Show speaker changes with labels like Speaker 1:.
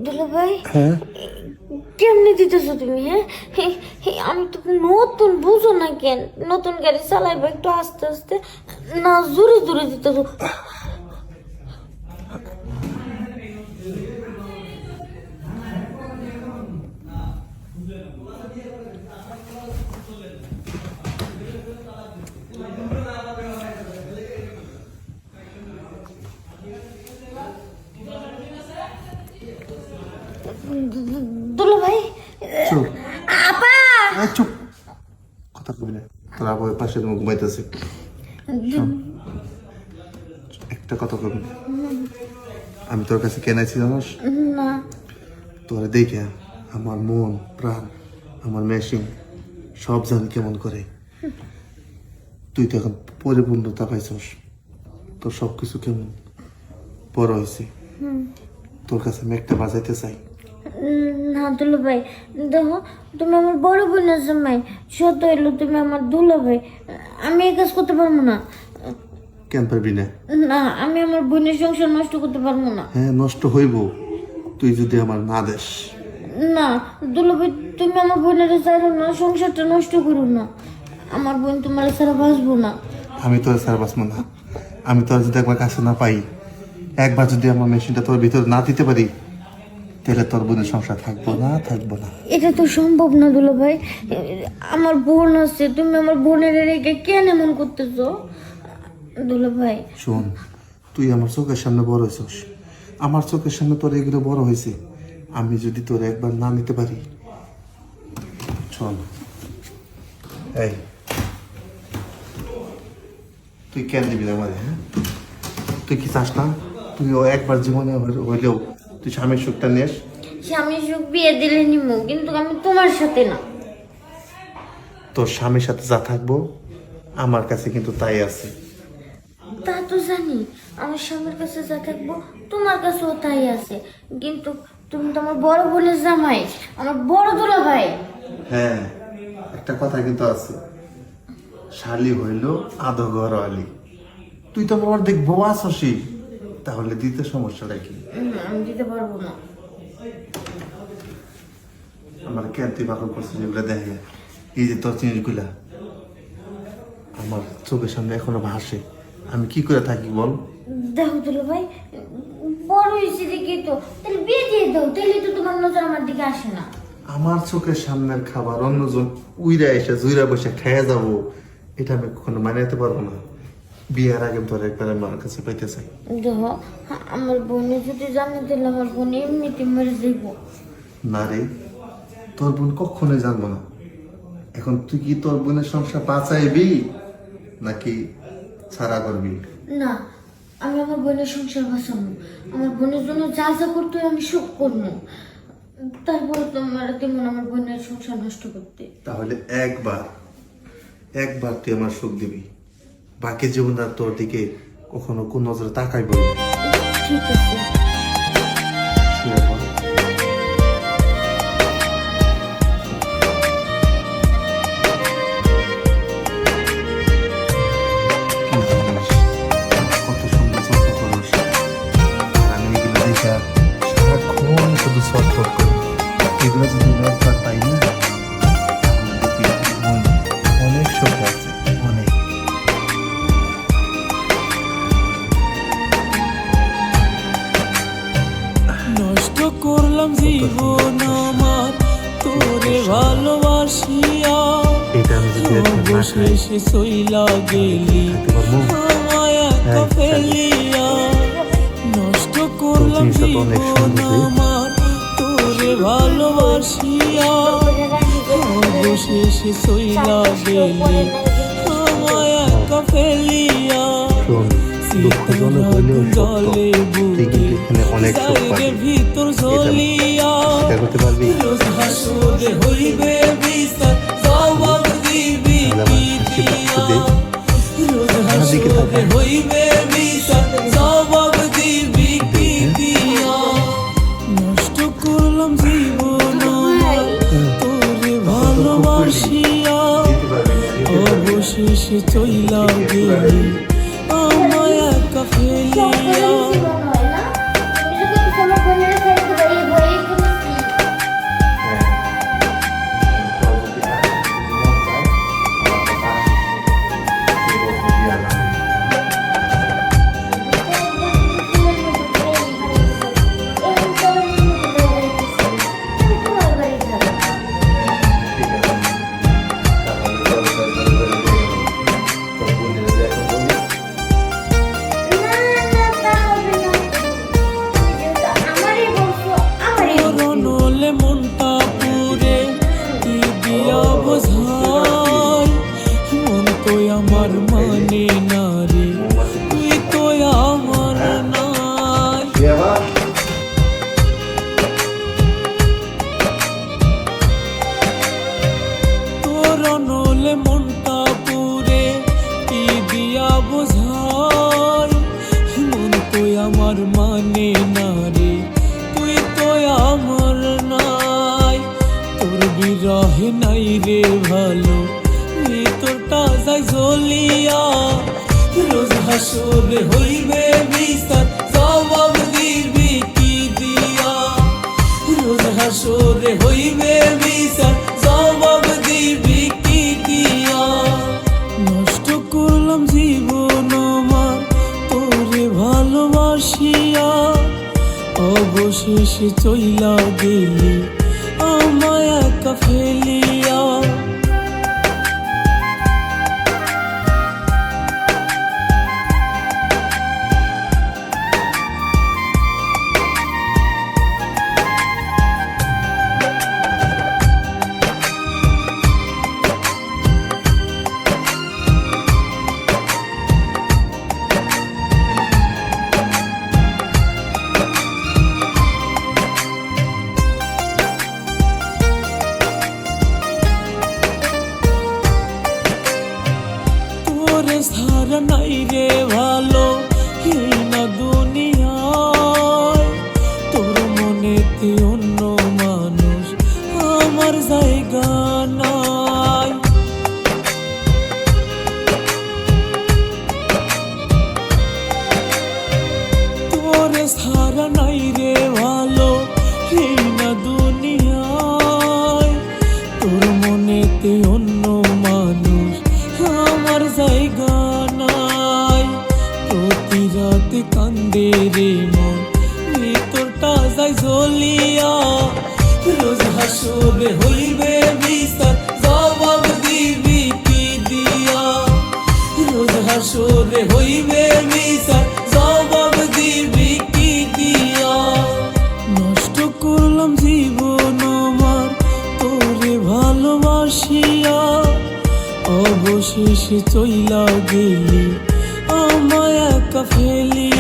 Speaker 1: দুলা ভাই
Speaker 2: হ্যাঁ
Speaker 1: কেমনে দিতেছো তুমি? হ্যাঁ আমি তো নতুন, বুঝো না কেন? নতুন গাড়ি চালাইবো একটু আস্তে আস্তে, না জোরে জোরে দিতেছো। দুলা ভাই,
Speaker 2: চুপ
Speaker 1: আপা
Speaker 2: চুপ, কথা কবি না। তোর আবার পাশে তুমি ঘুমাইতেছে। একটা কথা কবি না। আমি তোর কাছে কেন আছি জানোস?
Speaker 1: না
Speaker 2: তোরা দেখে আমার মন প্রাণ, আমার মেশিন সব জানি কেমন করে। তুই তো এখন পরিপূর্ণতা পাইছস, তোর সব কিছু কেমন বড় হয়েছে। তোর কাছে আমি একটা বাজাইতে চাই।
Speaker 1: না দুলা ভাই, দেখো তুমি আমার বড় বোনের জামাই, সত্য এলো তুমি আমার দুলা ভাই, আমি এই কাজ করতে পারবো না।
Speaker 2: কেন পারবি না?
Speaker 1: না, আমি আমার বোনের সংসার নষ্ট করতে পারবো না।
Speaker 2: হ্যাঁ, নষ্ট হইব তুই যদি আমার না দেস।
Speaker 1: না দুলা ভাই, তুমি আমার বোনের চাইলো না, সংসারটা নষ্ট করো না। আমার বোন তোমার ছাড়া বাঁচবো না।
Speaker 2: আমি তোর স্যার বাঁচবো না। আমি তোর যদি একবার কাছে না পাই, একবার যদি আমার মেশিনটা তোর ভিতরে না দিতে পারি, তাহলে তোর বোনের সংসার থাকবো না, থাকবো না।
Speaker 1: এটা তো সম্ভব না দুলা ভাই, আমার বোন আছে, তুমি আমার বোনের রেখে কেন এমন করতেছো দুলা ভাই?
Speaker 2: শোন, তুই আমার চোখের সামনে বড় হয়েছস, আমার চোখের সামনে তোর এগুলো বড় হয়েছে। আমি যদি তোর একবার না নিতে পারি, শোন এই, তুই কেন দিবি না আমারে? হ্যাঁ, তুই কি চাস না তুই ও একবার জীবনে হইলেও তুই স্বামীর সুখটা নেস?
Speaker 1: স্বামী সুখ বিয়ে দিলে নিমু, কিন্তু আমি তোমার সাথে না।
Speaker 2: তোর স্বামীর সাথে যা থাকবো আমার কাছে কিন্তু তাই আছে।
Speaker 1: তা তো জানি, আমার স্বামীর কাছে যা থাকবো তোমার কাছেও তাই আছে, কিন্তু তুমি তো আমার বড় বোনের জামাই, আমার বড় দুলা ভাই।
Speaker 2: হ্যাঁ, একটা কথা কিন্তু আছে, শালি হইল আধো ঘর আলি। তুই তো আমার অর্ধেক বউ আসি, তাহলে দিতে সমস্যাটা কি?
Speaker 1: আমি দিতে পারবো না।
Speaker 2: আমার কেন তুই বাকল করছিস এগুলো দেখে? এই যে তোর জিনিসগুলা আমার চোখের সামনে এখনো ভাসে, আমি কি করে থাকি বল?
Speaker 1: দেখো দুলা ভাই, বড় হয়েছে দেখি তো, তাহলে বিয়ে দিয়ে দাও, তাহলে তো তোমার নজর আমার দিকে আসে না।
Speaker 2: আমার চোখের সামনের খাবার অন্যজন উইরা এসে জুইরা বসে খেয়ে যাবো, এটা আমি কখনো মানাইতে পারবো না। বিয়ের আগে তোর একবার আমার কাছে পাইতে চাই।
Speaker 1: দেখো, আমার বোনে যদি জানে তাহলে আমার বোন এমনিতে মরে যাইব।
Speaker 2: না রে, তোর বোন কখনোই জানবো না। এখন তুই কি তোর বোনের সংসার বাঁচাইবি নাকি ছাড়া করবি?
Speaker 1: না, আমি আমার বোনের সংসার বাঁচাবো, আমার বোনের জন্য যা যা করতে হয় আমি সব করবো, তারপরে তোমার তেমন আমার বোনের সংসার নষ্ট করতে।
Speaker 2: তাহলে একবার একবার তুই আমার সুখ দিবি, বাকি জীবনটা তোর দিকে কখনো কোন নজরে তাকাইব না।
Speaker 1: ঠিক আছে।
Speaker 2: শুয়ে পড়। কত সুন্দর চর্চা করিস, আর আমি এগুলো দেখে সারাক্ষণ শুধু চর্চা করি। এগুলো যদি আমি একবার পাই না, তাহলে দেখবি মন অনেক সুখে আছে, অনেক।
Speaker 3: নষ্ট করলাম জীবন আমার তোরে ভালোবাসিয়া,
Speaker 2: এটা আমি যদি একবার না খাই,
Speaker 3: অবশেষে চইলা গেলি আমায় একা ফেলিয়া। নষ্ট করলাম জীবন আমার তোরে ভালোবাসিয়া, অবশেষে চইলা গেলি আমায় একা ফেলিয়া।
Speaker 2: দুঃখজনক হইলেও সত্য, তুই কিন্তু এখানে অনেক সুখ পাবি।
Speaker 3: ভিতর জ্বলিয়া
Speaker 2: এটা করতে পারবি?
Speaker 3: রোজ হাসরে হইবে বিচার, জবাব দিবি
Speaker 2: তাহলে
Speaker 3: কি
Speaker 2: আমার হাসি
Speaker 3: দিয়া।
Speaker 2: মুখটা দে।
Speaker 3: রোজ
Speaker 2: দিকে
Speaker 3: হাসরে
Speaker 2: তাকা।
Speaker 3: হইবে বিচার, জবাব দিবি কি দিয়া। নষ্ট করলাম জীবন আমার তোরে ভালোবাসিয়া, অবশেষে চইলা গেলি আমায় একা ফেলিয়া।
Speaker 1: জীবন হয় না, তুমি যদি তোমার বোনের সাথে
Speaker 3: বিরহে নাই রে ভালো, ভিতরটা যায় জ্বলিয়া। রোজ হাসরে হইবে বিচার, জবাব দিবি কি দিয়া? রোজ হাসরে হইবে বিচার, জবাব দিবি কি দিয়া? নষ্ট করলাম জীবন আমার তোরে ভালোবাসিয়া, অবশেষে চইলা গেলি আমায় একা ফেলিয়া। তোরে সারা নাই রে ভালো, এই না দুনিয়ায়। তোর মনেতে অন্য মানুষ আমার জায়গা নাই। তোরে সারা নাই রে ভালো, এই না দুনিয়ায়। তোর মনেতে অন্য মানুষ আমার জায়গা নাই। প্রতি রাতে কান্দে রে মন, ভিতরটা যায় জ্বলিয়া। রোজ হাসরে হইবে বিচার, জবাব দিবি কি দিয়া? রোজ হাসরে হইবে বিচার, জবাব দিবি কি দিয়া? নষ্ট করলাম জীবন আমার তোরে ভালোবাসিয়া, অবশেষে চইলা গেলি আমায় একা ফেলিয়া।